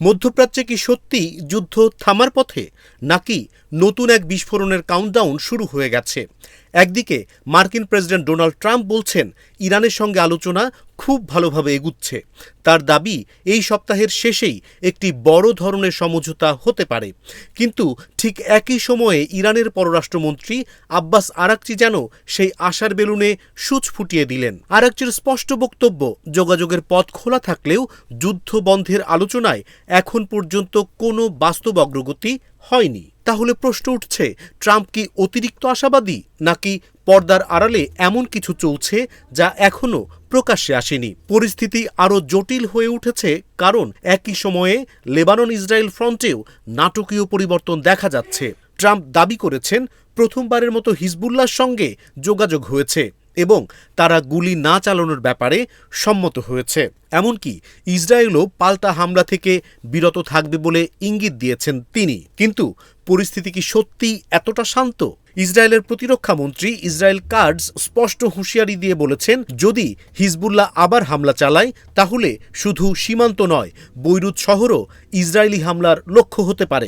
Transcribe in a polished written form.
মধ্যপ্রাচ্যে কি সত্যি যুদ্ধ থামার পথে, নাকি নতুন এক বিস্ফোরণের কাউন্টডাউন শুরু হয়ে গেছে? একদিকে মার্কিন প্রেসিডেন্ট ডোনাল্ড ট্রাম্প বলছেন ইরানের সঙ্গে আলোচনা খুব ভালোভাবে এগুচ্ছে। তার দাবি এই সপ্তাহের শেষেই একটি বড় ধরনের সমঝোতা হতে পারে। কিন্তু ঠিক একই সময়ে ইরানের পররাষ্ট্রমন্ত্রী আব্বাস আরাকচি যেন সেই আশার বেলুনে সূচ ফুটিয়ে দিলেন। আরাকচির স্পষ্ট বক্তব্য, যোগাযোগের পথ খোলা থাকলেও যুদ্ধ বন্ধের আলোচনায় এখন পর্যন্ত কোনো বাস্তব অগ্রগতি হয়নি। তাহলে প্রশ্ন উঠছে, ট্রাম্প কি অতিরিক্ত আশাবাদী, নাকি পর্দার আড়ালে এমন কিছু চলছে যা এখনো প্রকাশ্যে আসেনি? পরিস্থিতি আরও জটিল হয়ে উঠেছে কারণ একই সময়ে লেবানন ইসরায়েল ফ্রন্টেও নাটকীয় পরিবর্তন দেখা যাচ্ছে। ট্রাম্প দাবি করেছেন প্রথমবারের মতো হিজবুল্লাহর সঙ্গে যোগাযোগ হয়েছে এবং তারা গুলি না চালানোর ব্যাপারে সম্মত হয়েছে। এমনকি ইসরায়েলও পাল্টা হামলা থেকে বিরত থাকবে বলে ইঙ্গিত দিয়েছেন তিনি। কিন্তু পরিস্থিতি কি সত্যি এতটা শান্ত? ইসরায়েলের প্রতিরক্ষা মন্ত্রী ইসরায়েল কাটজ স্পষ্ট হুঁশিয়ারি দিয়ে বলেছেন, যদি হিজবুল্লাহ আবার হামলা চালায় তাহলে শুধু সীমান্ত নয়, বৈরুত শহরও ইসরায়েলি হামলার লক্ষ্য হতে পারে।